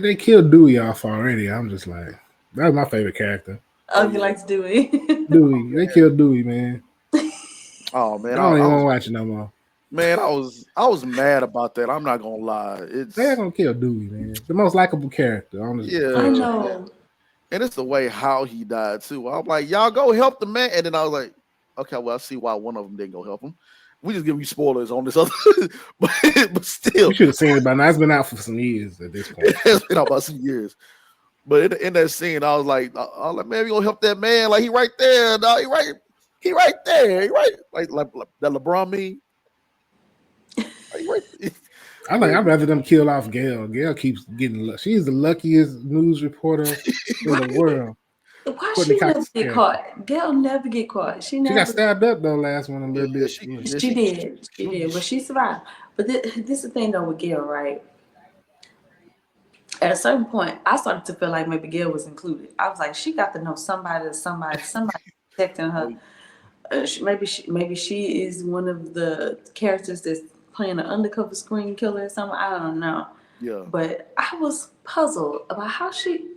They killed Dewey off already. I'm just like, that was my favorite character. Oh, Oh you yeah. like Dewey? Dewey, they killed Dewey, man. Oh I man, don't even want to watch it no more. I was mad about that. I'm not gonna lie. They are It's gonna kill Dewey, man. The most likable character on the I yeah, franchise. know. and it's the way how he died too. I'm like, y'all go help the man, and then I was like, okay, well I see why one of them didn't go help him. We just give you spoilers on this other, but but You still, should have seen it by now. It's been out for some years at this it point. has been about some years. But in that scene, I was like, man, we gonna help that man. Like he right there, dog. He right there. He right, like that LeBron meme. Like, he right. I like. But I'd rather them kill off Gail. Gail keeps getting. She's the luckiest news reporter in the right. world. Why Courtney she never Cox's get character. caught? Gail never get caught. She She got never. stabbed up though last one a Yeah, little yeah, bit. she, Yeah. yeah, She did. She did. But she she survived. But this is the thing though with Gail, right? At a certain point, I started to feel like maybe Gail was included. I was like, she got to know somebody protecting oh, her. Maybe she is one of the characters that's playing an undercover screen killer or something. I don't know. yeah. But I was puzzled about how she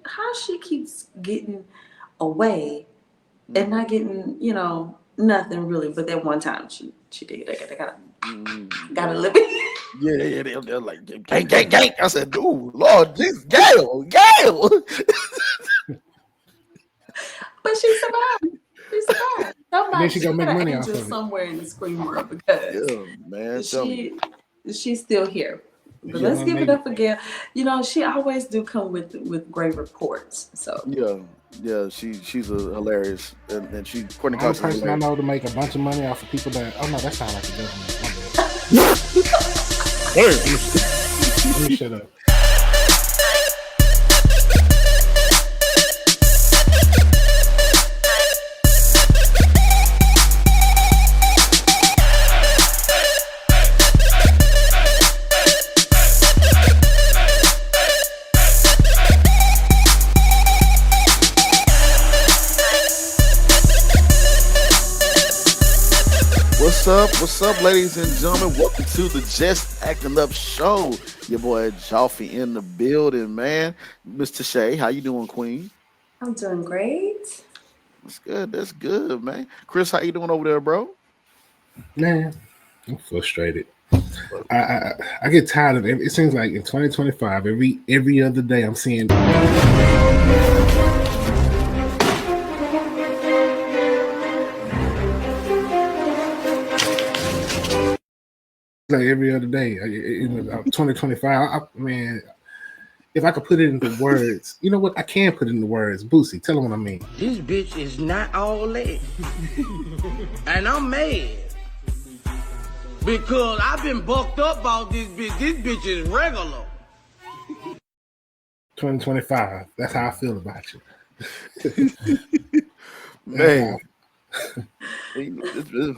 keeps getting away and Mm, not getting, nothing really. But that one time she did. I got a yeah. little bit. They're like gang, gang, gang. I said, dude, Lord, Jesus, Gail, Gail. But she survived. She survived. And then Somebody, she she gonna make got an money off angel of it. somewhere in the screen world because Yeah, man, tell me. she she's still here. But She Yeah, let's gonna give it make. up for Gail. She always do come with great reports. So yeah, yeah. She's a hilarious, and she Courtney The only Cox is person I hilarious. know to make a bunch of money off of people that. Oh no, that sounds like the government. My bad. Let me shut up. What's up, ladies and gentlemen? Welcome to the Just Acting Up Show. Your boy Joffy in the building, man. Mr. Shay, how you doing, Queen? I'm doing great. That's good. That's good, man. Chris, how you doing over there, bro? Man, I'm frustrated. I get tired of it. It seems like in 2025, every other day I'm seeing like every other day in 2025. Man, if I could put it into words, you know what? I can put it into words. Boosie, tell them what I mean. This bitch is not all that. And I'm mad. Because I've been bucked up about this bitch. This bitch is regular. 2025. That's how I feel about you. That's Man, how.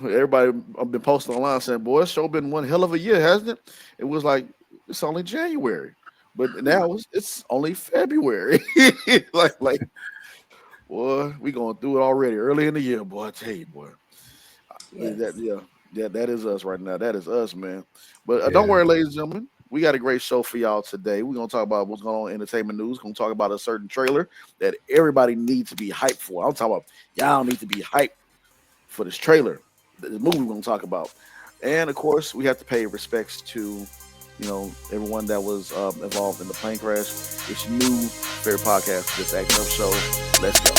everybody I've been posting online saying, "Boy, it's show been one hell of a year, hasn't it?" It was like it's only January, but now it's only February. like, boy, we going through it already early in the year, boy. I tell you, boy, that Yes. yeah, that is us right now. That is us, man. But don't Yeah. worry, ladies and gentlemen. We got a great show for y'all today. We're gonna talk about what's going on in entertainment news. Gonna talk about a certain trailer that everybody needs to be hyped for. I'm talking about y'all need to be hyped for this trailer, the movie we're gonna talk about. And of course, we have to pay respects to, everyone that was involved in the plane crash. It's your new favorite podcast, This Acting Up Show. Let's go.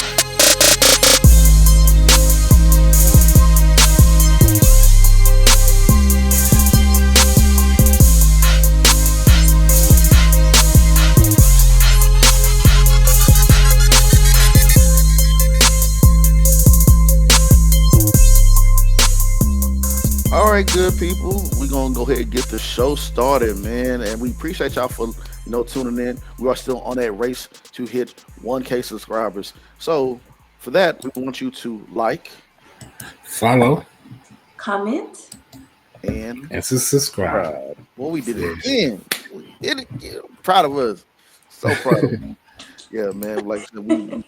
All right, good people. We're gonna go ahead and get the show started, man. And we appreciate y'all for tuning in. We are still on that race to hit 1K subscribers. So for that, we want you to like Follow Comment. and and subscribe. subscribe. Boy, we did it Yeah. again. We did it again. Proud of us. So proud of us. Yeah, man. Like I said,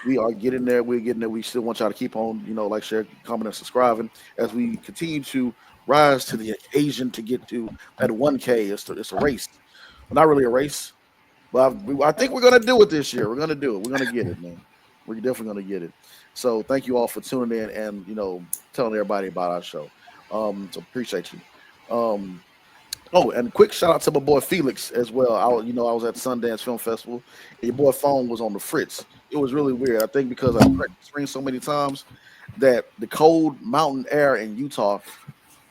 we are getting there. We're getting there. We still want y'all to keep on, like, share, comment, and subscribing as we continue to rise to the occasion to get to that 1K. It's a race. Well, not really a race, But I think we're gonna do it this year. We're gonna do it. We're gonna get it, man. We're definitely gonna get it. So thank you all for tuning in and telling everybody about our show. So appreciate you. Um, Oh, and quick shout out to my boy Felix as well. I was at Sundance Film Festival, and your boy phone was on the fritz. It was really weird. I think because I cracked the screen so many times that the cold mountain air in Utah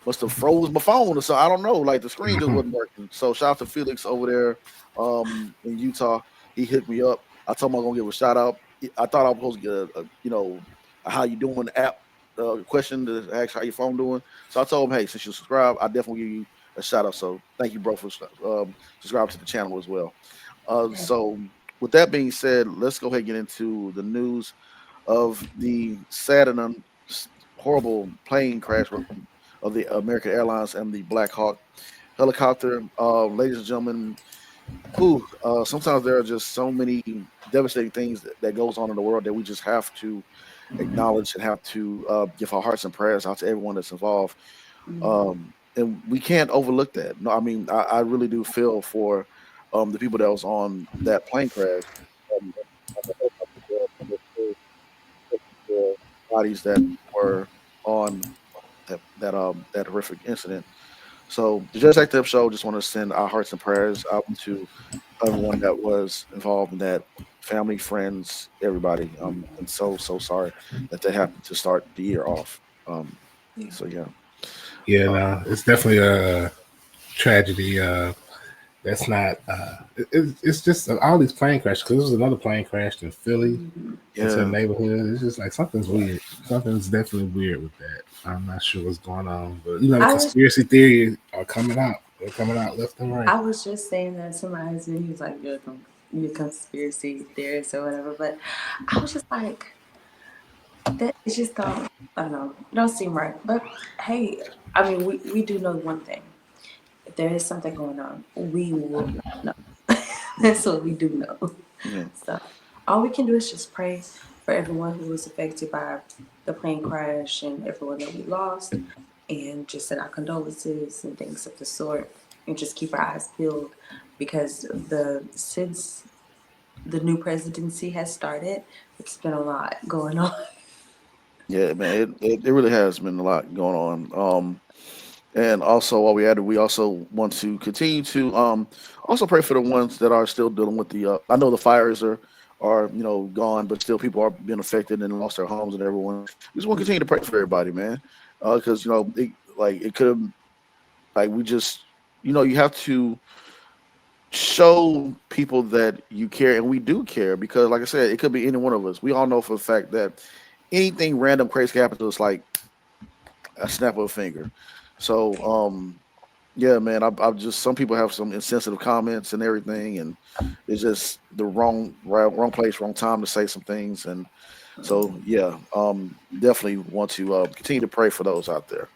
must have froze my phone or so. I don't know. Like the screen just wasn't working. So shout out to Felix over there in Utah. He hit me up. I told him I was gonna give a shout out. I thought I was supposed to get a how you doing app question to ask how your phone doing. So I told him, hey, since you subscribe, I definitely give you a shout out. So thank you, bro, for subscribing to the channel as well. So with that being said, let's go ahead and get into the news of the sad and horrible plane crash of the American Airlines and the Black Hawk helicopter. Ladies and gentlemen, sometimes there are just so many devastating things that goes on in the world that we just have to acknowledge and have to give our hearts and prayers out to everyone that's involved. And we can't overlook that. No, I mean, I really do feel for the people that was on that plane crash. Um, the bodies that were on that horrific incident. So the Just Active Show just want to send our hearts and prayers out to everyone that was involved in that, family, friends, everybody. And so sorry that happened to start the year off. So yeah. Yeah, no, it's definitely a tragedy. That's not. It's just all these plane crashes. Because there was another plane crash in Philly into a neighborhood. It's just like something's weird. Something's definitely weird with that. I'm not sure what's going on, but the conspiracy theories are coming out. They're coming out left and right. I was just saying that to my husband. He was like, "You're a conspiracy theorist or whatever," but I was just like, "That it just don't. I don't know. It don't seem right." But hey, I mean, we do know one thing. If there is something going on, we will not know. That's what we do know. Yeah. So all we can do is just pray for everyone who was affected by the plane crash and everyone that we lost, and just send our condolences and things of the sort, and just keep our eyes peeled because since the new presidency has started, it's been a lot going on. Yeah, man, it really has been a lot going on. And also, while we at it, we also want to continue to also pray for the ones that are still dealing with the. I know the fires are gone, but still people are being affected and lost their homes and everyone. We just want to continue to pray for everybody, man, because it could have we just you have to show people that you care, and we do care because, like I said, it could be any one of us. We all know for a fact that anything random crazy can happen to us, like a snap of a finger. So, yeah, man, I've just some people have some insensitive comments and everything, and it's just the wrong place, wrong time to say some things, and so yeah, definitely want to continue to pray for those out there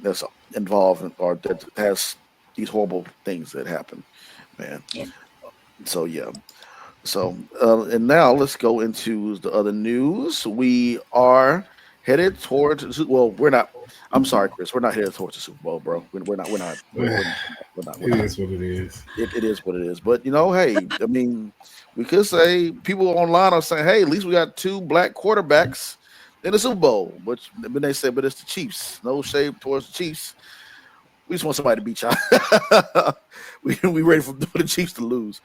that's involved or that has these horrible things that happen, man. Yeah. So yeah. So, and now let's go into the other news. We are headed towards. Well, we're not. I'm sorry, Chris. We're not headed towards the Super Bowl, bro. We're not. We're not. We're not. It is what it is. It is what it is. But hey, I mean, we could say people online are saying, hey, at least we got two black quarterbacks in the Super Bowl. But then they said, but it's the Chiefs. No shade towards the Chiefs. We just want somebody to beat y'all. we ready for the Chiefs to lose.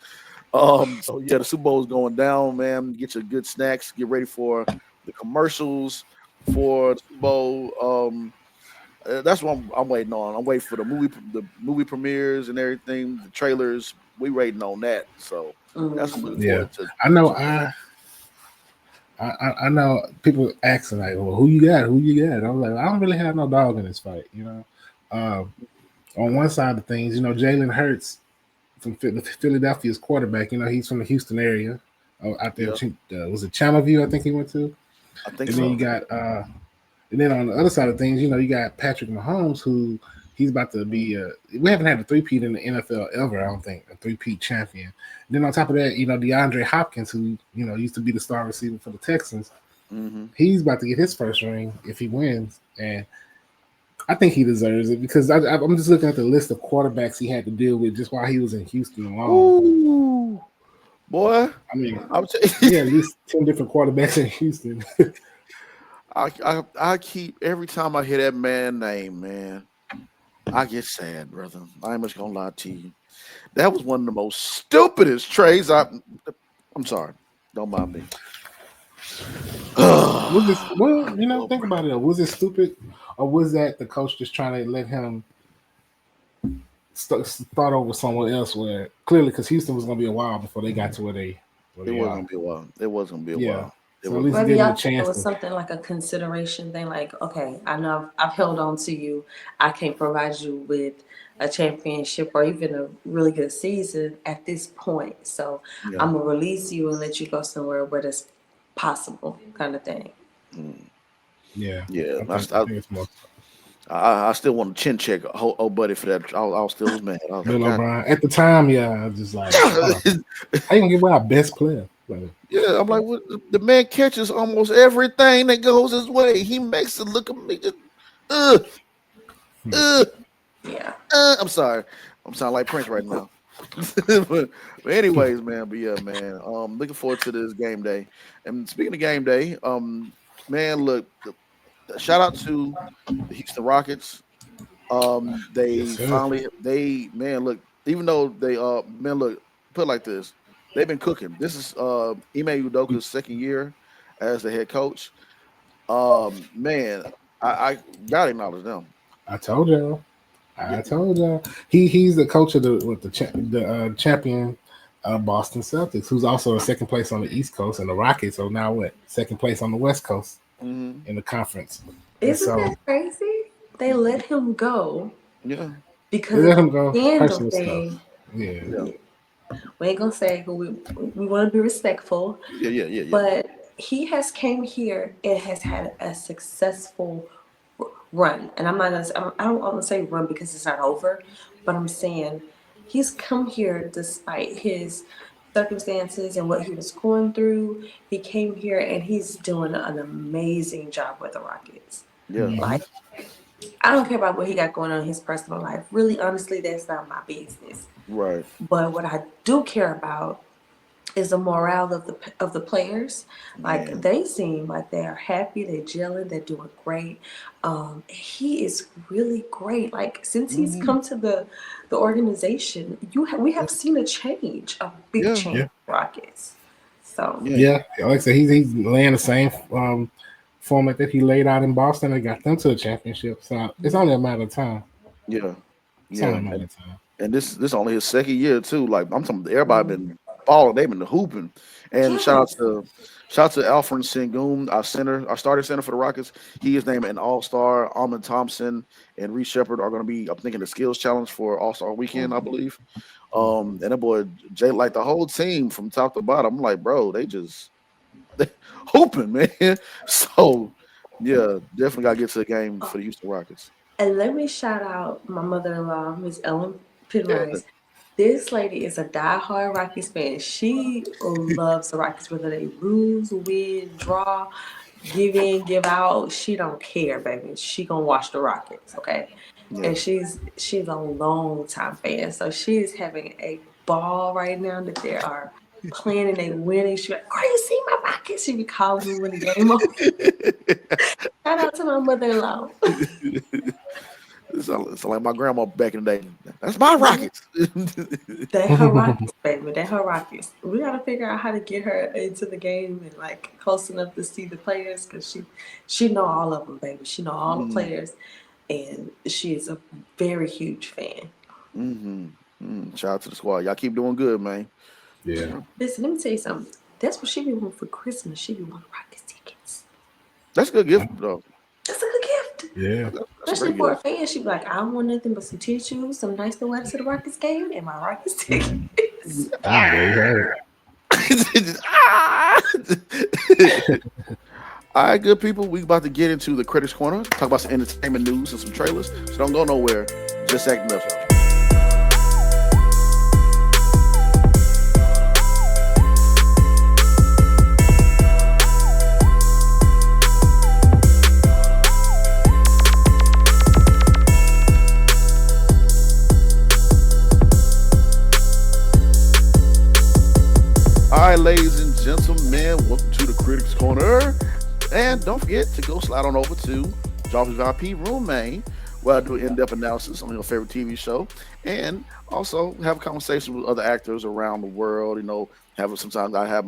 So yeah, the Super Bowl is going down, man. Get your good snacks. Get ready for the commercials for the Super Bowl. That's what I'm waiting on. I'm waiting for the movie premieres and everything, the trailers. We waiting on that. So that's what I'm looking forward to. I know. I know people asking like, "Well, who you got? Who you got?" I'm like, I don't really have no dog in this fight, On one side of things, Jalen Hurts from Philadelphia's quarterback. He's from the Houston area. Out there, was it Channelview? I think he went to. I think and so. Then you got, and then on the other side of things, you got Patrick Mahomes, who he's about to be. We haven't had a three-peat in the NFL ever. I don't think a three-peat champion. And then on top of that, DeAndre Hopkins, who used to be the star receiver for the Texans. Mm-hmm. He's about to get his first ring if he wins, and I think he deserves it because I'm just looking at the list of quarterbacks he had to deal with just while he was in Houston alone. Ooh, boy. I mean, I'm he had at least 10 different quarterbacks in Houston. I keep every time I hear that man name, man, I get sad, brother. I ain't much gonna lie to you. That was one of the most stupidest trades. I'm sorry. Don't mind me. Was this well? Oh, Think about it. Though. Was it stupid, or was that the coach just trying to let him start over somewhere else? Where clearly, because Houston was going to be a while before they got to where it they was are. gonna be a while. It was gonna be a Yeah. while. It So at was least Maybe give him a y'all think it chance. was something like a consideration thing, like, okay, I know I've held on to you. I can't provide you with a championship or even a really good season at this point. So yeah. I'm gonna release you and let you go somewhere where that's possible, kind of thing. Yeah. Yeah. I think it's more. I still want to chin check old buddy for that. I still was mad. I was Bill like, O'Brien. At the time, yeah, I was just like, how you gonna give away our best player? Like, yeah, I'm like, what, the man catches almost everything that goes his way. He makes it look at me just, uh, uh, Yeah. I'm sorry. I'm sounding like Prince right now. but anyways, man, but yeah, man. Looking forward to this game day. And speaking of game day, man, look, shout out to the Houston Rockets. yes, They sir. finally man, look, even though they man, look, put it like this, they've been cooking. This is Ime Udoka's second year as the head coach. Man, I gotta acknowledge them. I told y'all. Yeah, I told y'all. He's the coach of the champion Boston Celtics, who's also a second place on the East Coast, and the Rockets are now what second place on the West Coast mm-hmm. in the conference. And Isn't so that crazy? They let him go Yeah, they because of let the him go scandal personal stuff. thing. Yeah. yeah, We ain't gonna say who we want to be respectful, yeah. but he has came here and has had a successful run. And I'm not gonna, I don't want to say run because it's not over, but I'm saying he's come here despite his circumstances and what he was going through. He came here and he's doing an amazing job with the Rockets. Yeah. Like, I don't care about what he got going on in his personal life. Really, honestly, that's not my business. Right. But what I do care about is the morale of the players. Like, Man. they seem like they are happy, they're gelling, they're doing great. He is really great. Like, since he's Mhm. come to the organization, we have seen a change, a big Yeah. change Yeah. in Rockets. So Yeah. Yeah, like I said, he's laying the same format that he laid out in Boston and got them to a championship. So it's only a matter of time. Yeah. It's only Yeah. a matter of time. And this only his second year too. Like I'm talking, everybody been balling, they've been hooping. And yes. shout out to Alfred Sengun, our starting center for the Rockets. He is named an All-Star. Almond Thompson and Reese Shepard are going to be, I'm thinking, the skills challenge for All-Star weekend, I believe. And that boy Jay, like the whole team from top to bottom. I'm like, bro, they hooping, man. So yeah, definitely gotta get to the game for the Houston Rockets. And let me shout out my mother-in-law, Miss Ellen Yeah, Penrice. This lady is a diehard Rockies fan. She loves the Rockies, whether they lose, win, draw, give in, give out. She don't care, baby. She gonna watch the Rockets, okay? yeah. And she's a long time fan, so she's having a ball right now that they are playing and they winning. She's like, "Are you seeing my Rockets?" She be calling me when the game over. Shout out to my mother-in-law. It's like my grandma back in the day. That's my Rockets. They her Rockets, baby. They her Rockets. We gotta figure out how to get her into the game and like close enough to see the players because she know all of them, baby. She know all the players, and she is a very huge fan. Shout out to the squad. Y'all keep doing good, man. Yeah. Listen, let me tell you something. That's what she be wanting for Christmas. She be wanting Rockets tickets. That's a good gift, though. That's a good gift. Yeah. That's a Especially great for a gift. fan, she be like, I don't want nothing but some tissues, some nice to wear to the Rockets game, and my Rockets tickets. There you have it. All right, good people. We about to get into the Critics Corner, talk about some entertainment news and some trailers. So don't go nowhere. Just acting up. right, ladies and gentlemen, welcome to the Critics Corner. And don't forget to go slide on over to Joffrey's VIP Room, man, where I do in-depth analysis on your favorite TV show, and also have a conversation with other actors around the world. Have sometimes I have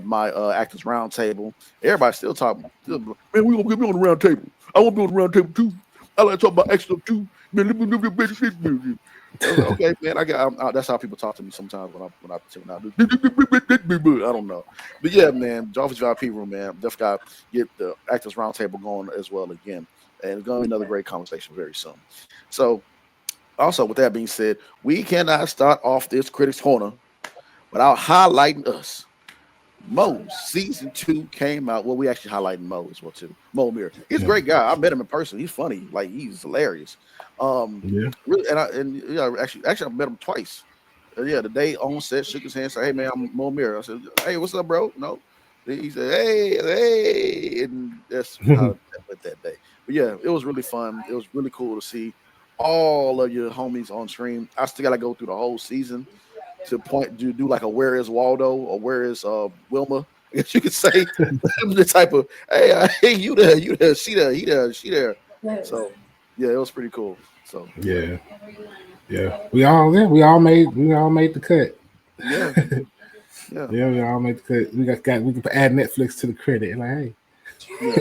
my actors roundtable. Everybody still talking. Man, we gonna get me on the round table. I want to be on the round table too. I like to talk about extra stuff too. Man, I was like, okay, man. That's how people talk to me sometimes when I tune out. I don't know, but yeah, man. Joffrey's VIP Room, man. Definitely got to get the actors roundtable going as well again, and it's gonna be another great conversation very soon. So, also with that being said, we cannot start off this critics corner without highlighting us. Mo season 2 came out. Well, we actually highlighting Mo as well too. Mo Mir, he's a Yeah. great guy. I met him in person. He's funny. Like he's hilarious. Yeah. Really, and yeah, actually I met him twice. Yeah, the day on set, shook his hand, said, "Hey man, I'm Mo Mir." I said, "Hey, what's up, bro?" No, he said, "Hey, hey," and that's how that went that day. But yeah, it was really fun. It was really cool to see all of your homies on stream. I still got to go through the whole season to point to do like a where is Waldo or where is Wilma? I guess you could say the type of hey you there she there he there she there. Yes. So yeah, it was pretty cool. So yeah, Yeah. Yeah. We all made the cut. yeah, yeah, Yeah, we all made the cut. We can add Netflix to the credit. Like, hey. yeah,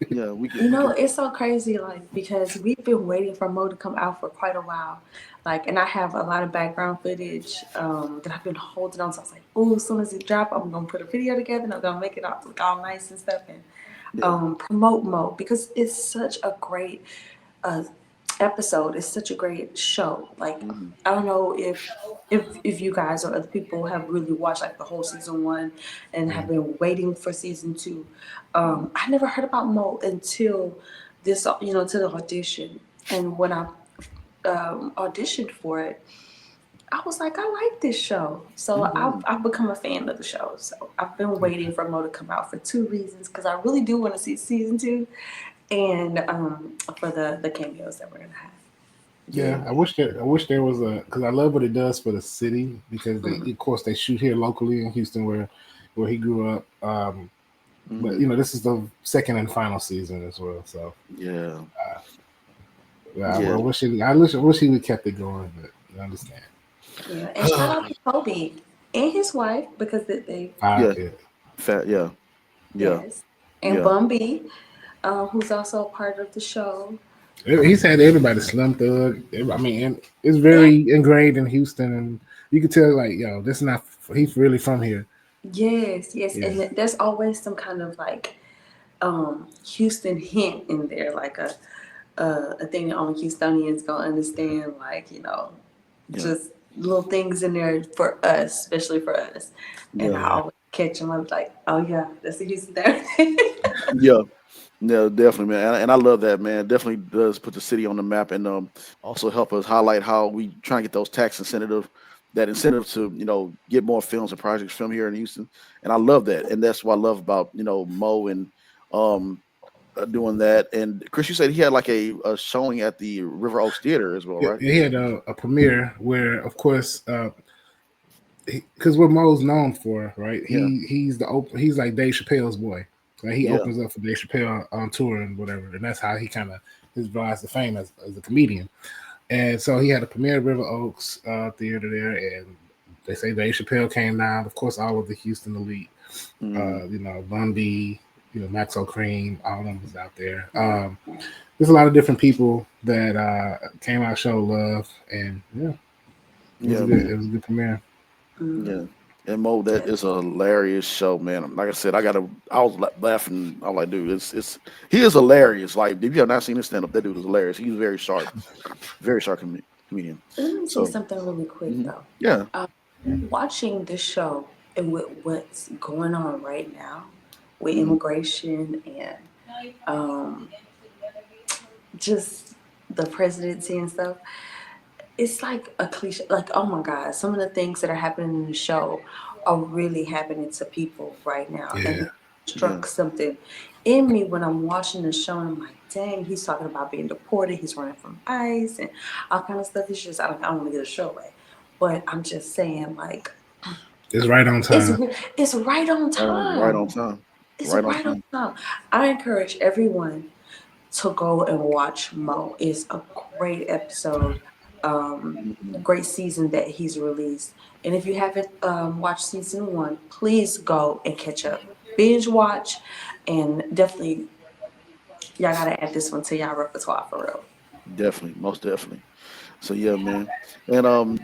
yeah. We You could we know, could it's so crazy, like, because we've been waiting for Mo to come out for quite a while. Like, and I have a lot of background footage that I've been holding on to. I was like, oh, as soon as it drop, I'm gonna put a video together and I'm gonna make it all look all nice and stuff and yeah. promote Mo because it's such a great uh, episode. It's such a great show. Like, Hmm. I don't know if you guys or other people have really watched like the whole season 1 and have been waiting for season 2. Hmm. I never heard about Mo until this, to the audition. And when I auditioned for it, I was like, I like this show. So Hmm. I've become a fan of the show. So I've been waiting for Mo to come out for 2 reasons because I really do want to see season 2 and for the cameos that we're going to have. Yeah. Yeah, I wish there was a because I love what it does for the city because of course they shoot here locally in Houston where he grew up. But Hmm. this is the second and final season as well. So Yeah. yeah, Yeah. I wish he would kept it going, but you understand. Yeah, and shout out to Kobe and his wife because they Yeah. Yeah. Fat. Yeah. Yeah. yes, and Yeah. Bun B, who's also a part of the show. He's had everybody Slim Thug. I mean, and it's Yeah. very ingrained in Houston, and you can tell like, this is not. He's really from here. Yes, yes, Yeah, and there's always some kind of like Houston hint in there, like a thing that only Houstonians gonna understand, like Yeah. just little things in there for us, especially for us. And I Yeah. yeah, always catch them. I'm like, oh yeah, that's a Houston there. Yeah. Yeah, definitely, man, and I love that, man. Definitely does put the city on the map, and also help us highlight how we try and get those tax incentive to get more films and projects filmed here in Houston, and I love that, and that's what I love about Mo and um doing that. And Chris, you said he had like a showing at the River Oaks Theater as well, yeah. right? He had a premiere where, of course, because what Mo's known for, right? Yeah, He's like Dave Chappelle's boy. Like he yeah, opens up for Dave Chappelle on tour and whatever, and that's how he kind of his rise to fame as a comedian. And so he had a premiere at River Oaks Theater there, and they say Dave Chappelle came down. Of course, all of the Houston elite, mm, Bundy, Max O'Cream, all of them was out there. There's a lot of different people that came out show love, and yeah, it was a yeah, good man. it was a good premiere. Yeah. And Mo, that is a hilarious show, man. Like I said, I was laughing. I'm like, dude, he is hilarious. Like, if you have not seen his stand up, that dude is hilarious. He's very sharp comedian. Let me say So, something really quick mhm. though. Yeah, Um, Watching this show and with what's going on right now with hmm, immigration and um, just the presidency and stuff, it's like a cliche. Like, oh my God, some of the things that are happening in the show are really happening to people right now. And Yeah, it yeah, struck something in me when I'm watching the show and I'm like, dang, he's talking about being deported, he's running from ICE and all kind of stuff. It's just, I don't want to get the show away. But I'm just saying, like, It's right on It's time. it's right on Right on time. time. It's Right on right on time. time. I encourage everyone to go and watch Mo. It's a great episode, Mhm. great season that he's released. And if you haven't watched season one, please go and catch up. Binge watch, and definitely y'all gotta add this one to y'all repertoire for real. Definitely, most definitely. So yeah, man. And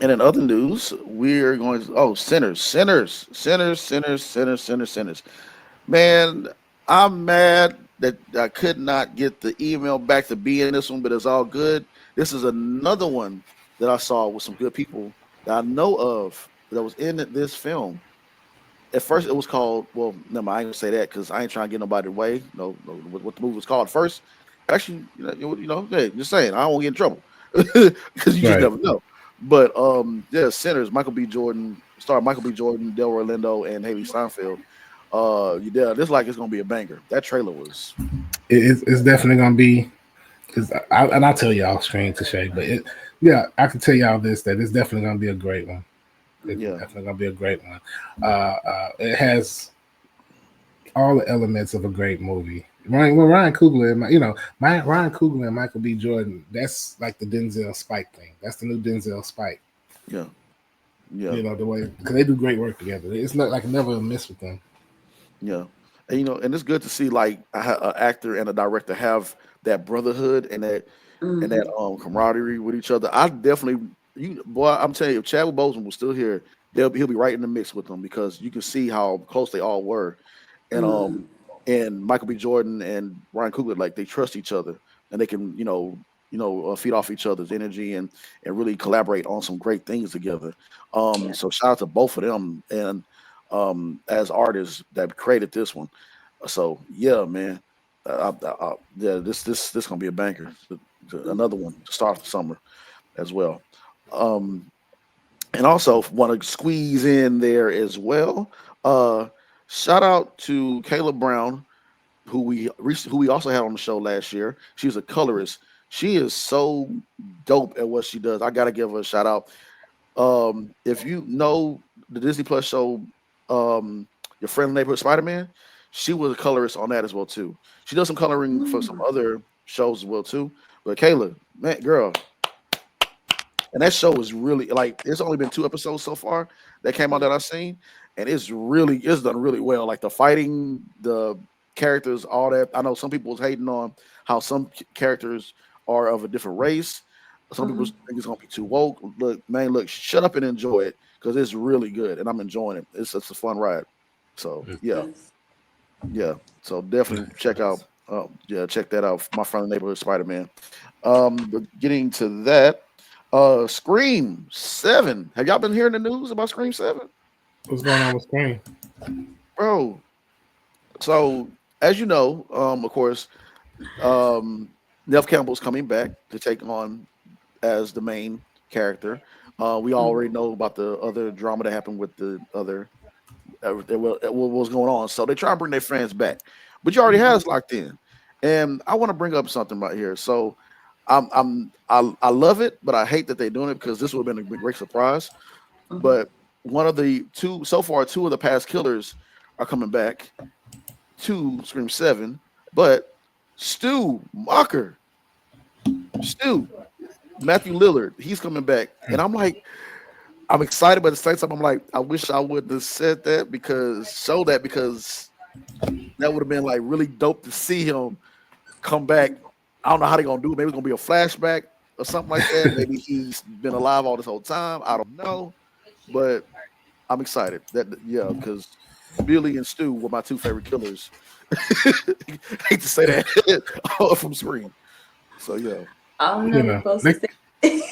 and in other news, we're going to sinners. Man, I'm mad that I could not get the email back to be in this one, but it's all good. This is another one that I saw with some good people that I know of that was in this film. At first, it was called. Well, no, I ain't gonna say that because I ain't trying to get nobody away. No, no, what the movie was called first. Actually, hey, just saying, I won't get in trouble because you just Right. never know. But yeah, Sinners, Michael B. Jordan, star Michael B. Jordan, Delroy Lindo, and Haley Steinfeld. Yeah, this like it's gonna be a banger. That trailer was, It's definitely gonna be. Cause and I'll tell y'all screen to shade, but yeah, I can tell y'all this that it's definitely gonna be a great one. It's yeah, definitely gonna be a great one. It has all the elements of a great movie. Ryan Coogler, Ryan Coogler and Michael B. Jordan. That's like the Denzel Spike thing. That's the new Denzel Spike. yeah, yeah. The way because they do great work together. It's not like never a miss with them. Yeah, and and it's good to see like an actor and a director have that brotherhood and that Hmm. camaraderie with each other. I definitely, boy, I'm telling you, if Chadwick Boseman was still here, he'll be right in the mix with them because you can see how close they all were, and Hmm. Michael B. Jordan and Ryan Coogler, like they trust each other and they can feed off each other's energy and really collaborate on some great things together. Yeah. So shout out to both of them and as artists that created this one. So yeah, man, yeah, this gonna be a banker. Another one to start the summer as well. Um, and also want to squeeze in there as well. Uh, Shout out to Kayla Brown, who we also had on the show last year. She's a colorist. She is so dope at what she does. I gotta give her a shout out. If you know the Disney Plus show, um, Your Friendly Neighborhood Spider Man, she was a colorist on that as well too. She does some coloring for some Mm. other shows as well too. But Kayla, man, girl, and that show is really like it's only been 2 episodes so far that came out that I've seen, and it's done really well. Like the fighting, the characters, all that. I know some people was hating on how some characters are of a different race. Some people Mhm. think it's gonna be too woke. Look, man, look, shut up and enjoy it because it's really good, and I'm enjoying it. It's a fun ride. So yeah, Yes. yeah. So definitely check out. Check that out. My friendly neighborhood Spider Man. But getting to that, Scream 7. Have y'all been hearing the news about Scream 7? What's going on with Scream? Bro, so as you know, of course, Nev Campbell's coming back to take on as the main character. We already know about the other drama that happened with the other what was going on. So they try to bring their fans back, but you already had us locked in. And I want to bring up something right here. So I love it, but I hate that they're doing it because this would have been a great surprise. Mhm. But one of the two so far, two of the past killers are coming back to Scream 7. But Stu Mocker, Stu Matthew Lillard, he's coming back, and I'm like, I'm excited, but at the same time, I'm like, I wish I wouldn't have said that because that would have been like really dope to see him come back. I don't know how they're gonna do it. Maybe it's gonna be a flashback or something like that. Maybe he's been alive all this whole time. I don't know, but I'm excited. Yeah, because Billy and Stu were my two favorite killers. Hate to say that from Scream. So yeah, I'm You never know, supposed they to say.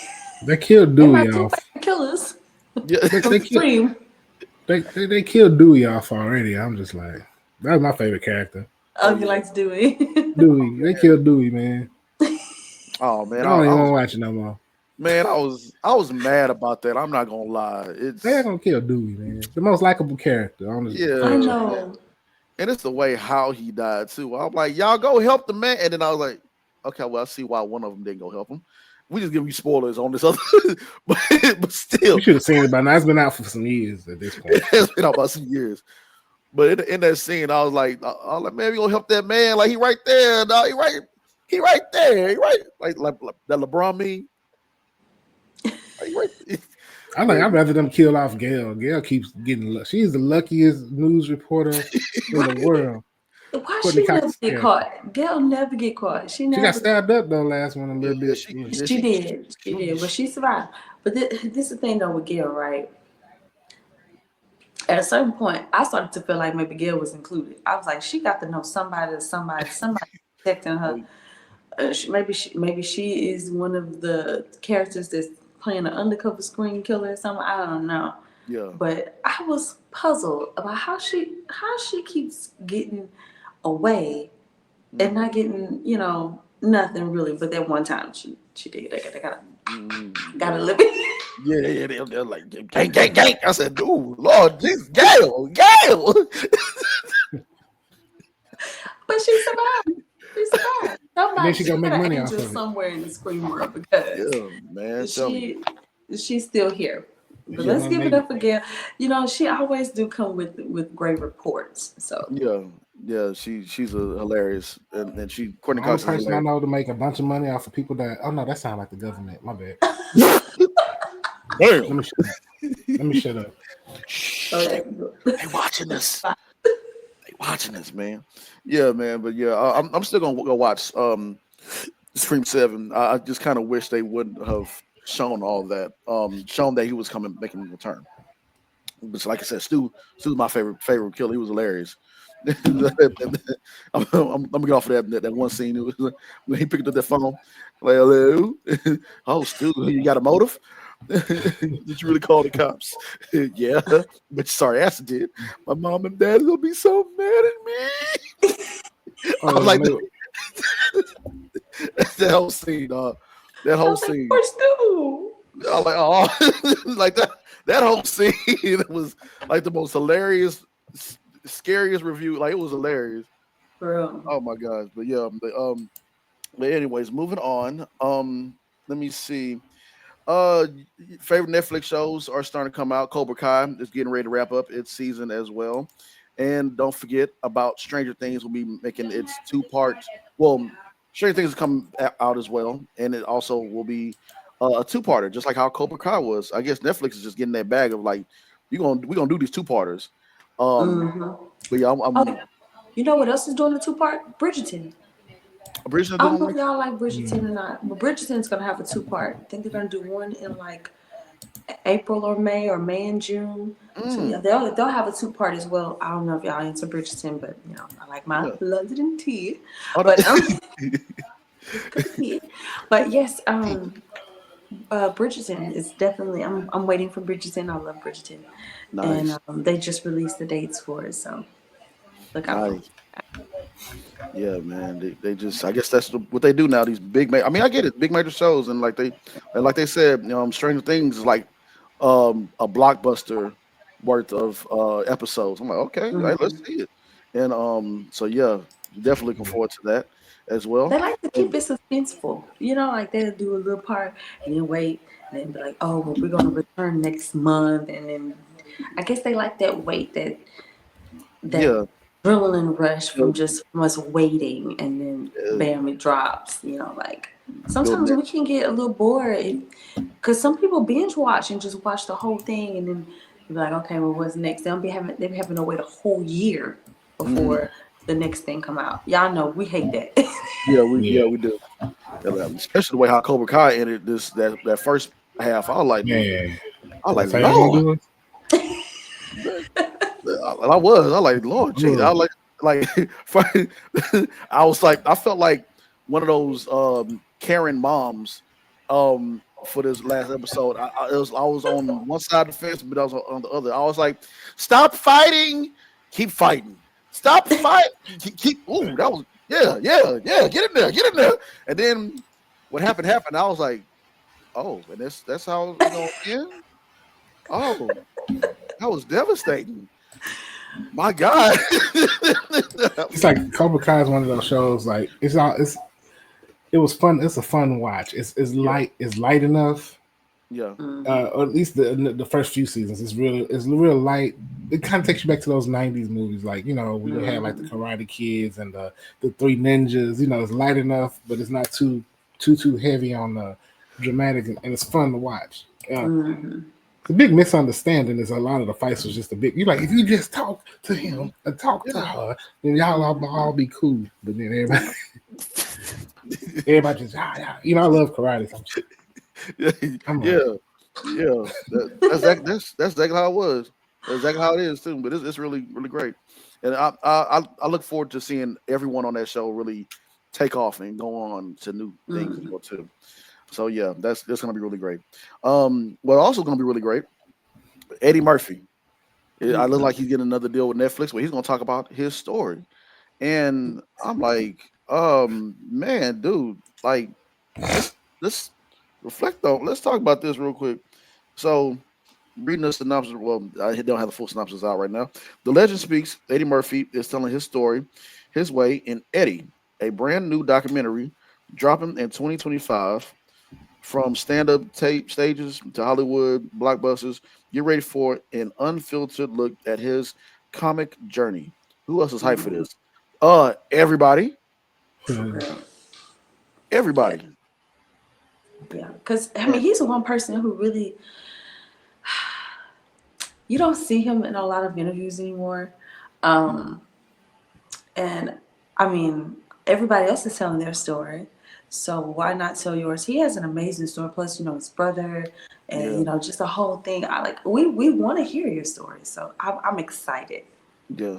they killed They're my Dewey two off. favorite killers yeah, from They killed Scream. they killed Dewey off already. I'm just like that was my favorite character. oh Oh, you yeah, like to do it. Dewey, they killed Dewey, man. oh man, I I, don't I even want was to watch it no more. man, I was mad about that. I'm not gonna lie. They ain't It's gonna kill Dewey, man. The most likable character on the I yeah, franchise. know. and it's the way how he died too. I'm like, y'all go help the man, and then I was like, okay, well, I see why one of them didn't go help him. We just give you spoilers on this other, but still, You should have seen it by now. It's been out for some years at this point. it's been out about some years. But in that scene, I was like, man, we gonna help that man. Like he right there, dog. He right there. He right like that LeBron meme. Like, right. I'd rather them kill off Gail. Gail keeps getting. She's the luckiest news reporter in the world. Why Courtney she Cox never get caught? Gail never get caught. She never. She got stabbed up though last one a little bit. She did, but she survived. But this is the thing though with Gail, right? At a certain point, I started to feel like maybe Gail was included. I was like, she got to know somebody protecting her. Maybe she is one of the characters that's playing an undercover screen killer or something. I don't know. Yeah. But I was puzzled about how she keeps getting away and not getting, nothing really. But that one time she did. I got a little bit. Yeah, they're like gang. I said, dude, Lord, Jesus, Gail. But she survived. Somebody, she gonna make money off of it somewhere in the screen world because man, she's still here. But let's give it up for Gail. She always do come with great reports. So yeah, she's hilarious, and Courtney The only Cox. person I know to make a bunch of money off of people that. Oh no, that sounds like the government. My bad. Damn. Let me shut up. They watching this. They watching this, man. Yeah, man. But yeah, I'm still gonna go watch Scream 7. I just kind of wish they wouldn't have shown all that. Shown that he was making a return. But like I said, Stu's my favorite killer. He was hilarious. I'm gonna get off of that one scene. It was when he picked up that phone. Like, hello, oh Stu, you got a motive? Did you really call the cops? Yeah, but sorry, ass did. My mom and dad will be so mad at me. I was like, that whole scene, that whole scene. Poor Stu. I was like, oh, like that whole scene was like the most hilarious, scariest review. Like it was hilarious. For real. Oh my gosh, but yeah, but anyways, moving on. Let me see. Favorite Netflix shows are starting to come out. Cobra Kai is getting ready to wrap up its season as well. And don't forget about Stranger Things will be making its 2-part. Well, Stranger Things is coming out as well, and it also will be a 2-parter, just like how Cobra Kai was. I guess Netflix is just getting that bag of like, we're gonna do these 2-parters. But yeah, you know what else is doing a 2-part? Bridgerton. I don't know if y'all like Bridgerton or not, but Bridgerton's gonna have a 2-part. I think they're gonna do one in like April or May and June. So yeah, they'll have a 2-part as well. I don't know if y'all into Bridgerton, but I like my London tea. But but yes, Bridgerton is definitely. I'm waiting for Bridgerton. I love Bridgerton, nice. And they just released the dates for it. So look out. Nice. Yeah, man. They just, I guess that's what they do now. These big, I mean, I get it, big major shows, and like they said, Stranger Things is like a blockbuster worth of episodes. I'm like, okay, right, let's see it. And so yeah, definitely looking forward to that as well. They like to keep it suspenseful, like they'll do a little part and then wait, and then be like, oh, well, we're gonna return next month, and then I guess they like that wait, that adrenaline rush from us waiting, and then bam, it drops. Like sometimes we can get a little bored because some people binge watch and just watch the whole thing, and then you're like, okay, well, what's next? They be having to wait a whole year before the next thing come out. Y'all know we hate that. we do. Especially the way how Cobra Kai ended that first half. I was like, Lord. I was like, Lord, geez. I was I felt like one of those Karen moms for this last episode. I was on one side of the fence, but I was on the other. I was like, stop fighting, keep fighting. Stop fighting, keep. Ooh, that was yeah. Get in there. And then what happened. I was like, oh, and that's how it's gonna end. Oh, that was devastating. My God. It's like Cobra Kai is one of those shows, like it's it was fun. It's a fun watch. It's light. It's light enough. Yeah. Or at least the first few seasons. It's real light. It kind of takes you back to those '90s movies, like we had like the Karate Kids and the Three Ninjas. It's light enough, but it's not too heavy on the dramatic, and it's fun to watch. The big misunderstanding is a lot of the fights was just a big. You like if you just talk to him and talk to her, then y'all all be cool. But then everybody just I love karate. Yeah. That's exactly how it was. That's exactly how it is too. But it's really really great, and I look forward to seeing everyone on that show really take off and go on to new things as well too. So yeah, that's gonna be really great. What also gonna be really great, Eddie Murphy. I look like he's getting another deal with Netflix, but he's gonna talk about his story. And I'm like, man, dude, like let's reflect on. Let's talk about this real quick. So, reading the synopsis. Well, I don't have the full synopsis out right now. The legend speaks. Eddie Murphy is telling his story, his way in Eddie, a brand new documentary dropping in 2025. From stand-up tape stages to Hollywood blockbusters, get ready for an unfiltered look at his comic journey. Who else is hyped for this? Everybody. Everybody. Yeah, because he's the one person who really you don't see him in a lot of interviews anymore, and everybody else is telling their story. So why not tell yours? He has an amazing story. Plus, his brother, and just the whole thing. We want to hear your story. So I'm excited. Yeah.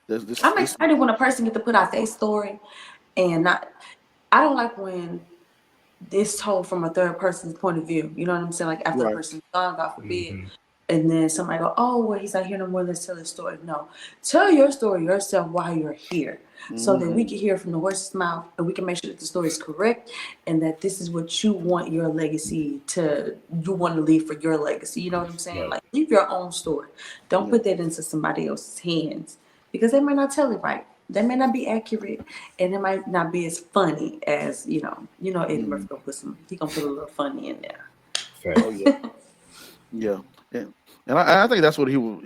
I'm excited when a person gets to put out their story, and not. I don't like when it's told from a third person's point of view. You know what I'm saying? Like after a person's gone, God forbid, and then somebody go, "Oh, well, he's not here no more. Let's tell his story." No, tell your story yourself while you're here, so that we can hear from the horse's mouth, and we can make sure that the story is correct, and that this is what you want your legacy to. You want to leave for your legacy. You know what I'm saying? Like leave your own story. Don't put that into somebody else's hands because they might not tell it right. That may not be accurate, and it might not be as funny as Eddie Murphy gonna put a little funny in there. Oh yeah, and I think that's what he was.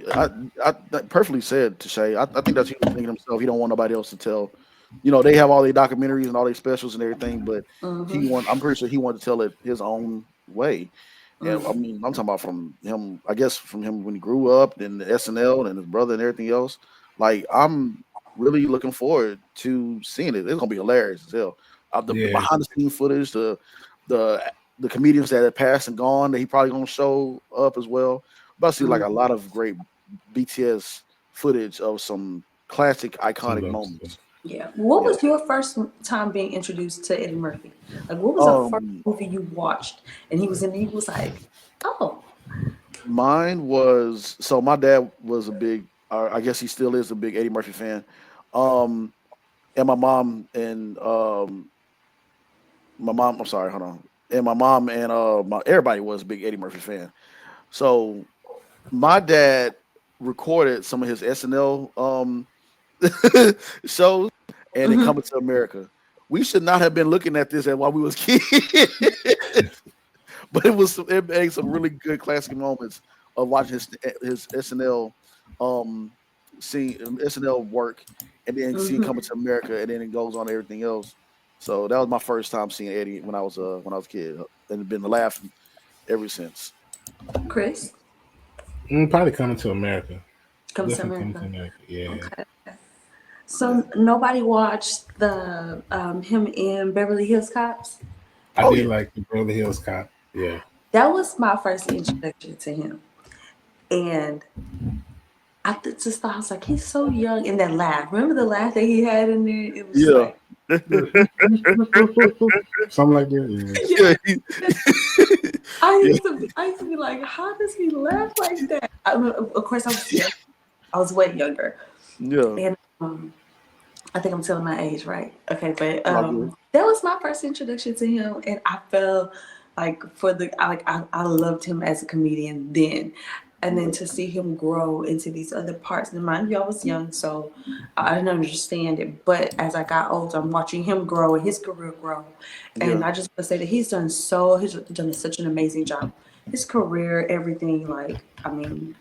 I perfectly said to Shay. I think that's he was thinking himself. He don't want nobody else to tell. They have all their documentaries and all their specials and everything, but I'm pretty sure he wanted to tell it his own way. And I'm talking about from him. I guess from him when he grew up, and the SNL and his brother and everything else. Like I'm really looking forward to seeing it. It's gonna be hilarious as hell. The behind the scenes footage, the comedians that have passed and gone that he probably gonna show up as well. But I see like a lot of great BTS footage of some classic iconic moments. Yeah. What was your first time being introduced to Eddie Murphy? Like what was the first movie you watched and he was in it? He was like, oh. Mine was my dad was a big I guess he still is a big Eddie Murphy fan. And my mom and I'm sorry, hold on. And my mom and everybody was a big Eddie Murphy fan. So my dad recorded some of his SNL shows and it Coming to America. We should not have been looking at this while we was kids. But it made some really good classic moments of watching his SNL seeing SNL work and then seeing Coming to America and then it goes on to everything else. So that was my first time seeing Eddie when I was a kid, and it's been laughing ever since. Chris, probably Coming to America. Coming to America. Yeah. Okay. So nobody watched the him in Beverly Hills Cops. I did like the Beverly Hills Cop. Yeah. That was my first introduction to him, and I just thought I was like, he's so young. And that laugh, remember the laugh that he had in there? It was like. Something like that. Yeah. I used to be like, how does he laugh like that? Of course, I was way younger. Yeah. And I think I'm telling my age, right? Okay, but that was my first introduction to him, and I felt like I loved him as a comedian then. And then to see him grow into these other parts. And mind you, I was young, so I didn't understand it. But as I got older, I'm watching him grow and his career grow. And Yeah. I just want to say that he's done such an amazing job. His career, everything, like, I mean,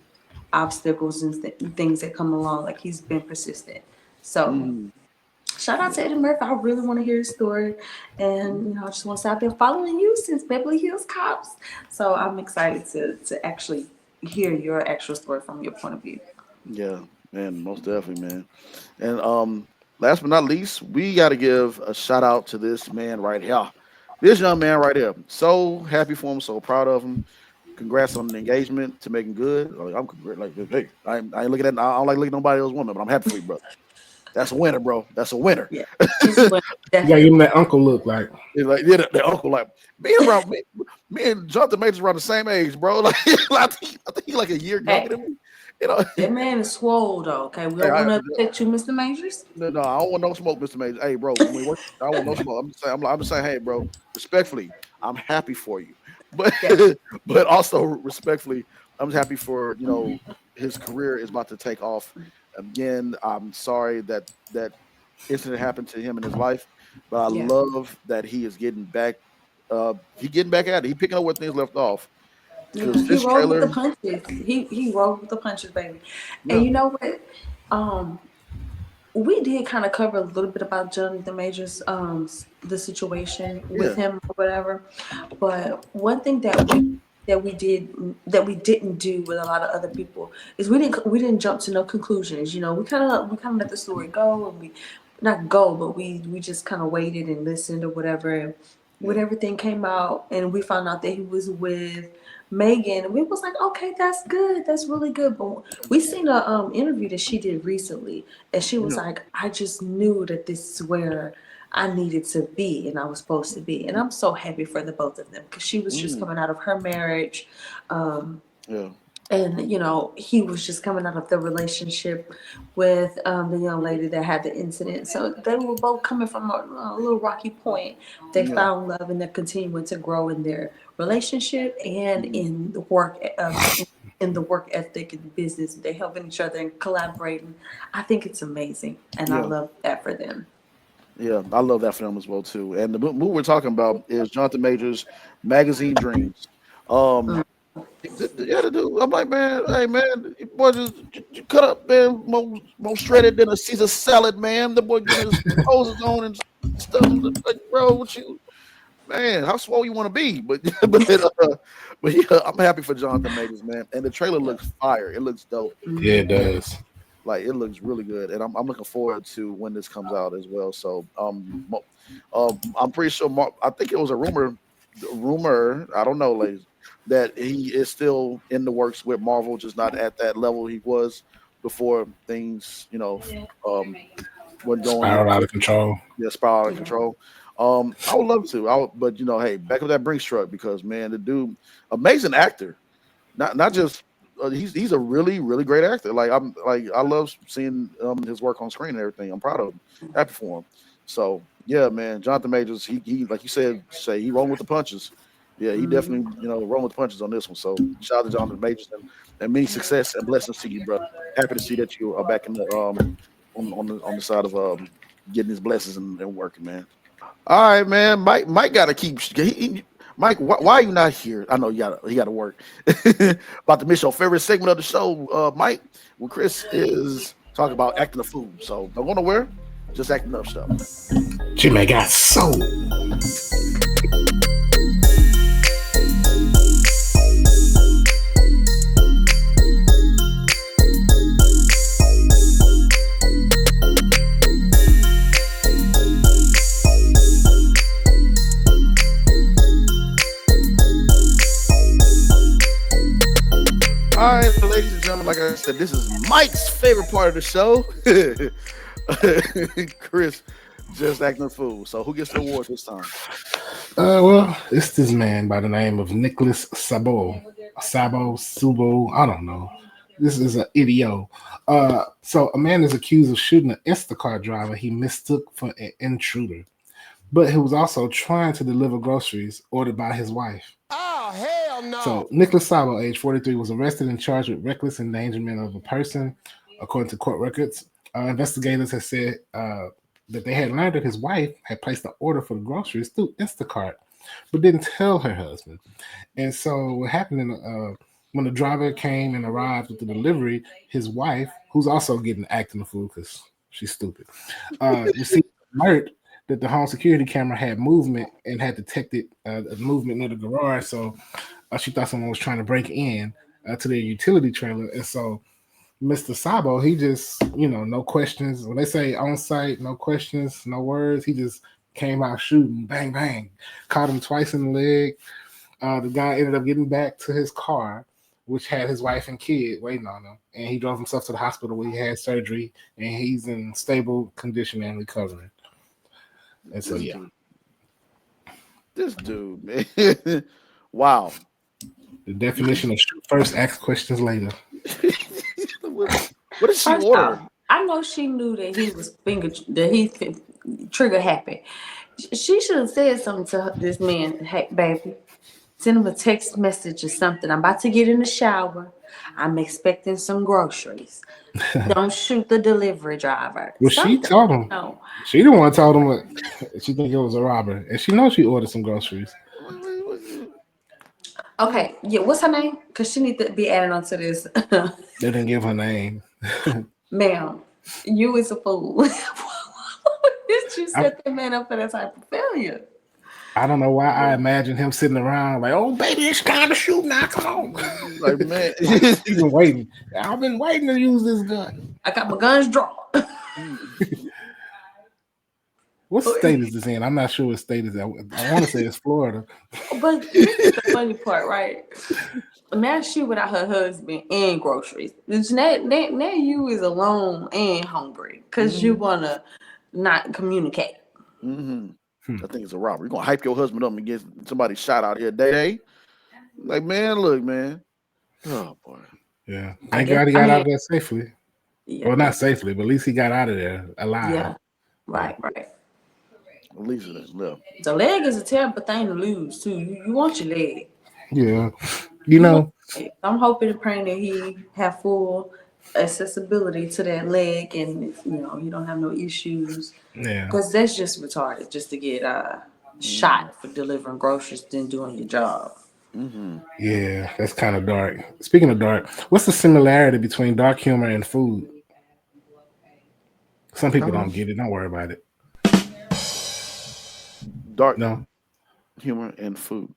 obstacles and things that come along, like he's been persistent. So Mm-hmm. shout out to Eddie Murphy. I really want to hear his story. And, I just want to say I've been following you since Beverly Hills Cops. So I'm excited to actually hear your actual story from your point of view. Yeah, man, most definitely, man. And last but not least, we got to give a shout out to this man right here. This young man right here. So happy for him, so proud of him. Congrats on the engagement to making good. Like, like, hey, I ain't looking at, I don't like looking at nobody else's woman, but I'm happy for you, brother. That's a winner, bro. That's a winner. Yeah. It's a win, You gotta give definitely. him that uncle look like. It's like yeah, the uncle like me and Jonathan Majors around the same age, bro. Like I think he like a year younger Hey, than me. You know, that man is swole though. Okay, we hey, don't want to upset you, Mr. Majors. no, I don't want no smoke, Mr. Majors. Hey, bro, when we work, I don't want no smoke. I'm just saying, hey, bro, respectfully, I'm happy for you, but Yeah. but also respectfully, I'm happy for his career is about to take off again. I'm sorry that incident happened to him in his life, but I Yeah. love that he is getting back. He getting back at it. He picking up where things left off. Yeah, Because he this rolled with the trailer, punches. He rolled with the punches, baby. And yeah, you know what? Um, we did kind of cover a little bit about Jonathan Majors, the situation with yeah, him or whatever. But one thing that we didn't do with a lot of other people is we didn't jump to no conclusions. We kind of let the story go, and we not go, but we just kind of waited and listened or whatever. And when yeah, everything came out, and we found out that he was with Megan, we was like, okay, that's good, that's really good. But we seen a interview that she did recently, and she was yeah, like, I just knew that this is where I needed to be and I was supposed to be. And I'm so happy for the both of them because she was just mm, coming out of her marriage. Um, yeah, and, he was just coming out of the relationship with the young lady that had the incident. So they were both coming from a little rocky point. They yeah, found love and they're continuing to grow in their relationship and mhm, in the work. In the work ethic and business, they're helping each other and collaborating. I think it's amazing, and I yeah. love that for them. Yeah, I love that film as well too. And the movie we're talking about is Jonathan Majors' Magazine Dreams. Um, yeah, the dude. I'm like, man, hey man, you boy just cut up, man, more shredded than a Caesar salad, man. The boy getting his poses on and stuff. I'm like, bro, what you, man? How swole you want to be? But but yeah, I'm happy for Jonathan Majors, man. And the trailer Yeah. looks fire. It looks dope. Yeah, it does. Like it looks really good, and I'm looking forward to when this comes out as well. So I'm pretty sure. I think it was a rumor. I don't know, ladies, that he is still in the works with Marvel, just not at that level he was before things, were going Spiral out of control. yeah, spiral out of Yeah. control. I would love to. But hey, back up that Brinks truck because man, the dude, amazing actor. Not just he's a really great actor. Like I love seeing his work on screen and everything. I'm proud of him, happy for him. So yeah, man, Jonathan Majors, he like you said, say he rolling with the punches. Yeah, he definitely rolling with the punches on this one. So shout out to Jonathan Majors and many success and blessings to you, brother. Happy to see that you are back in the on the side of getting his blessings and working, man. All right, man. Mike got to keep. Mike, why are you not here? I know he got to work. About to miss your favorite segment of the show, Mike. When Chris is talking about acting a fool, so don't go nowhere. Just acting up stuff. Jimmy got soul. All right, ladies and gentlemen, like I said, this is Mike's favorite part of the show. Chris just acting a fool. So who gets the award this time? Well, it's this man by the name of Nicholas Subo. I don't know. This is an idiot. So a man is accused of shooting an Instacart driver he mistook for an intruder, but he was also trying to deliver groceries ordered by his wife. Oh, hell So Nicholas Sabo, age 43, was arrested and charged with reckless endangerment of a person, according to court records. Investigators have said that they had learned that his wife had placed an order for the groceries through Instacart, but didn't tell her husband. And so what happened when the driver came and arrived with the delivery, his wife, who's also getting acting the fool because she's stupid, received an alert that the home security camera had movement and had detected a movement near the garage. So she thought someone was trying to break in to their utility trailer. And so Mr. Sabo, he just, no questions. When they say on site, no questions, no words, he just came out shooting, bang, bang, caught him twice in the leg. The guy ended up getting back to his car, which had his wife and kid waiting on him. And he drove himself to the hospital where he had surgery, and he's in stable condition and recovering. And so, yeah. This dude, man. Wow. The definition of shoot first, ask questions later. What did she order? I know she knew that he was trigger happy. She should have said something to this man. Hey, baby, send him a text message or something. I'm about to get in the shower. I'm expecting some groceries. Don't shoot the delivery driver. Well, she told him. No. She the one told him what she think it was a robber, and she knows she ordered some groceries. Okay, yeah. What's her name? Because she needs to be added onto this. They didn't give her name. Ma'am, you is a fool. Why did you set that man up for that type of failure? I don't know why I imagine him sitting around like, oh, baby, it's time to shoot now. Come on. Like, man. He's been waiting. I've been waiting to use this gun. I got my guns drawn. What state is this in? I'm not sure what state is that. I want to say it's Florida. But this is the funny part, right? Now she without her husband and groceries. Now you is alone and hungry because you want to not communicate. Mm-hmm. I think it's a robbery. You're going to hype your husband up and get somebody shot out here day. Like, man, look, man. Oh, boy. Yeah. Thank God he got out of there safely. Yeah. Well, not safely, but at least he got out of there alive. Yeah. Right. At least it is left. The leg is a terrible thing to lose, too. You want your leg. Yeah. I'm hoping and praying that he have full accessibility to that leg and, you don't have no issues. Yeah. Because that's just retarded, just to get shot for delivering groceries than doing your job. Mm-hmm. Yeah, that's kind of dark. Speaking of dark, what's the similarity between dark humor and food? Some people don't get it. Don't worry about it. Dark humor and food.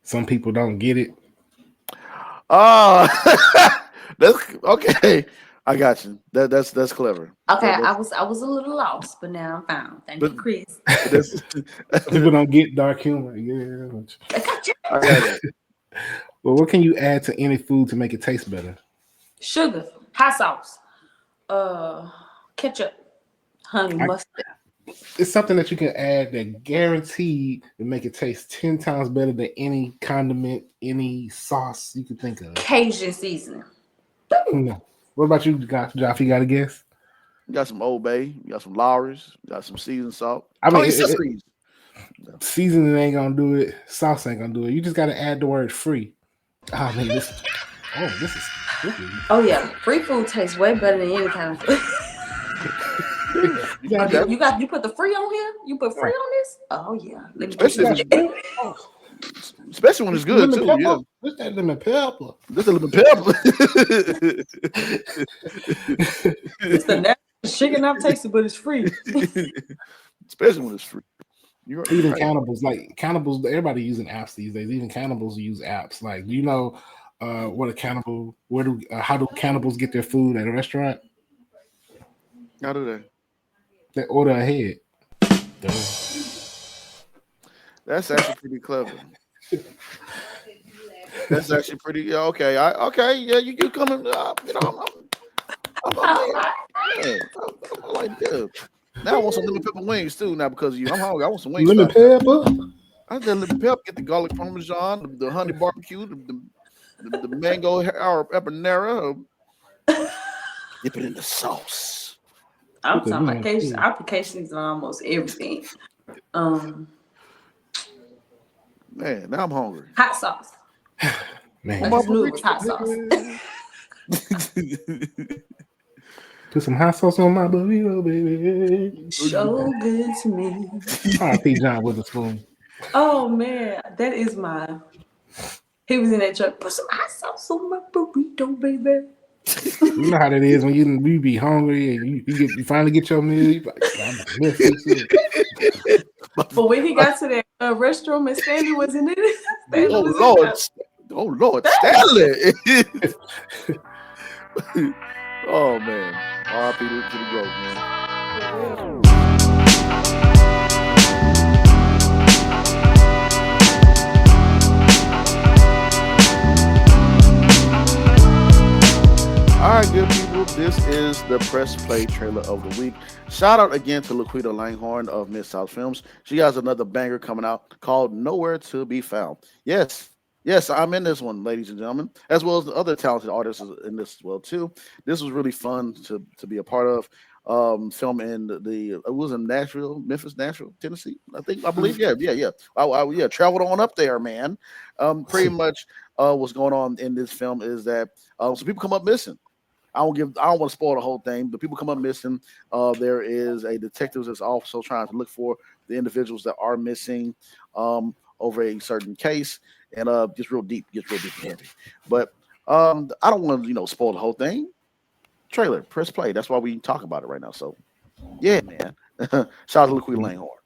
Some people don't get it. Oh, that's okay. I got you. That's clever. Okay, I was a little lost, but now I'm found. Thank you, Chris. People don't get dark humor. Yeah. I got you. Well, what can you add to any food to make it taste better? Sugar, hot sauce, ketchup, honey mustard. It's something that you can add that guaranteed to make it taste 10 times better than any condiment, any sauce you could think of. Cajun seasoning. No. What about you, Joff? You got a guess? You got some Old Bay, you got some Lawry's, you got some seasoned salt. I mean, seasoning ain't gonna do it. Sauce ain't gonna do it. You just gotta add the word free. I mean, this is spooky. Oh yeah, free food tastes way better than any kind of food. You put the free on here? You put free on this? Oh yeah. Especially when it's good too. Pepper? Yeah. What's that lemon pepper? This is lemon pepper. It's the natural chicken I've tasted, but it's free. Especially when it's free. Even cannibals, everybody using apps these days. Even cannibals use apps. Like, do you know what a cannibal? How do cannibals get their food at a restaurant? How do they? They order ahead. That's actually pretty clever. That's actually pretty okay. Yeah, you coming? I'm like that. Now I want some lemon pepper wings too. Now because of you, I'm hungry. I want some wings. Lemon pepper. I got lemon pepper. Get the garlic parmesan, the honey barbecue, the mango habanero. Dip it in the sauce. I'm talking applications on almost everything. Man, now I'm hungry. Hot sauce. Man, I just knew it was hot sauce. put some hot sauce on my burrito, baby. So good to me. R.I.P. John Witherspoon. Oh man, that is my. He was in that truck. Put some hot sauce on my burrito, baby. You know how that is when you be hungry and you finally get your meal. You like, I'm gonna miss this shit. But when he got to that restroom and Stanley was in it, Stanley was Oh Lord, Stanley. Oh man, R.I.P. to the growth, man. All right, good people. This is the press play trailer of the week. Shout out again to Laquita Langhorne of Miss South Films. She has another banger coming out called Nowhere to Be Found. Yes, I'm in this one, ladies and gentlemen, as well as the other talented artists in this as well too. This was really fun to be a part of. Film in it was in Memphis, Nashville, Tennessee. I believe. Yeah. I traveled on up there, man. Pretty much what's going on in this film is that some people come up missing. I don't want to spoil the whole thing, but people come up missing. There is a detective that's also trying to look for the individuals that are missing over a certain case, and gets real deep and heavy. But I don't want to spoil the whole thing. Trailer, press play. That's why we talk about it right now. So yeah, man. Shout out to Laquita Langhorne.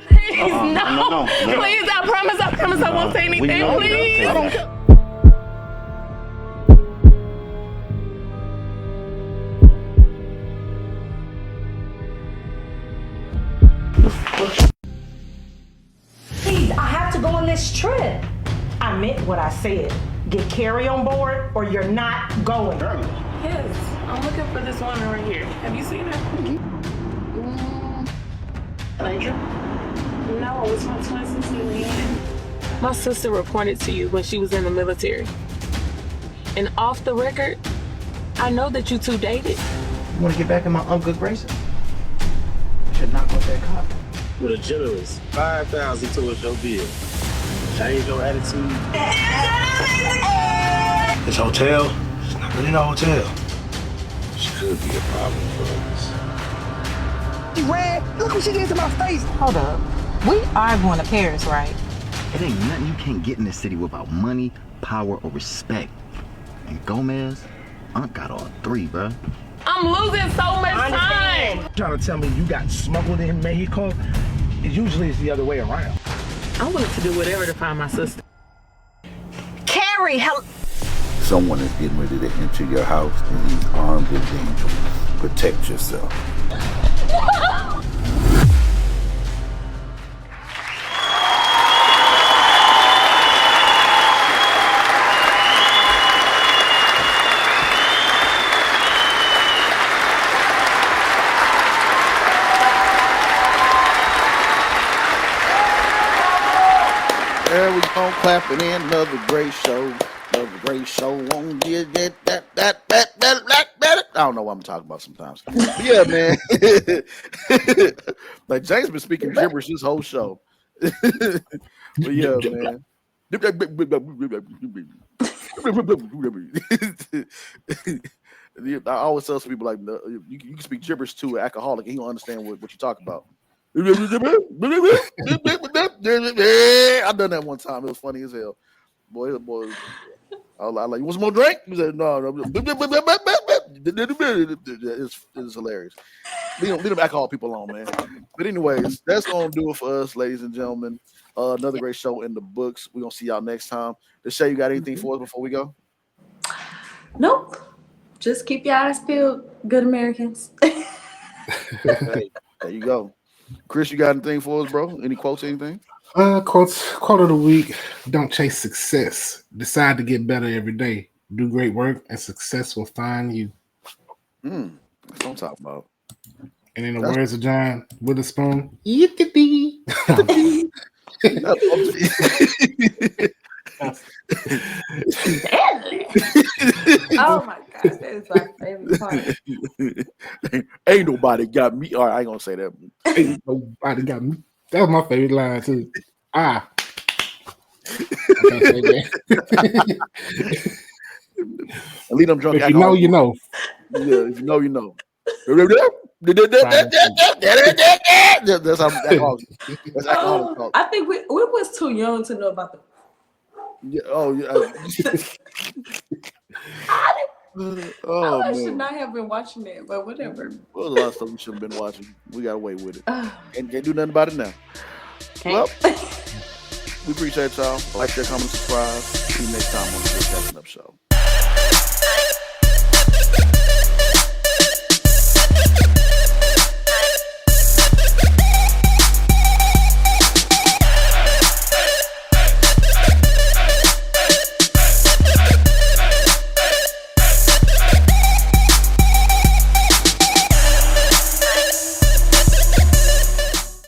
Please, no. Please, I promise I won't say anything, please. I don't care. Please, I have to go on this trip. I meant what I said. Get Carrie on board or you're not going. Yes, I'm looking for this woman right here. Have you seen her? Angel? No, it's my twin sister, Leanne. My sister reported to you when she was in the military. And off the record, I know that you two dated. You want to get back in my good graces? You should knock off that cop. With a generous 5,000 towards your bill. Change your attitude. This hotel, it's not really no hotel. She could be a problem for us. She ran. Look what she did to my face. Hold up. We are going to Paris, right? It ain't nothing you can't get in this city without money, power, or respect. And Gomez, Aunt got all three, bruh. I'm losing so much time. You're trying to tell me you got smuggled in Mexico? Usually it's the other way around. I'm willing to do whatever to find my sister. Carrie, Someone is getting ready to enter your house and he's armed and dangerous. Protect yourself. There we go, clapping in another great show. Won't get that. I don't know what I'm talking about sometimes. But yeah, man. Like James been speaking gibberish this whole show. But yeah, man. I always tell some people like you can speak gibberish to an alcoholic and he don't understand what you talk about. I done that one time. It was funny as hell. Boy. I was like, you want some more drink? He said, no. It's hilarious. Leave them alcohol people alone, man. But anyways, that's gonna do it for us, ladies and gentlemen. Another great show in the books. We're gonna see y'all next time. Deshae, you got anything for us before we go? Nope. Just keep your eyes peeled, good Americans. Hey, there you go. Chris, you got anything for us, bro? Any quotes, anything? Quote of the week: don't chase success. Decide to get better every day. Do great work, and success will find you. That's what I'm talking about. And in the words of John Witherspoon, yippee. Oh my gosh, that is my favorite part. Ain't nobody got me. All right, I ain't gonna say that. Ain't nobody got me. That was my favorite line too. can't say that. Leave them drunk. If you know, you know. Yeah, if you know, you know. That's how alcoholics. That's alcoholic talk. I think we was too young to know about the. Yeah, oh yeah. I should not have been watching it, but whatever. Well, there's a lot of stuff we should have been watching. We got away with it. And can't do nothing about it now. Well, we appreciate y'all. Like, share, comment, subscribe. See you next time on the Just Acting Up Show.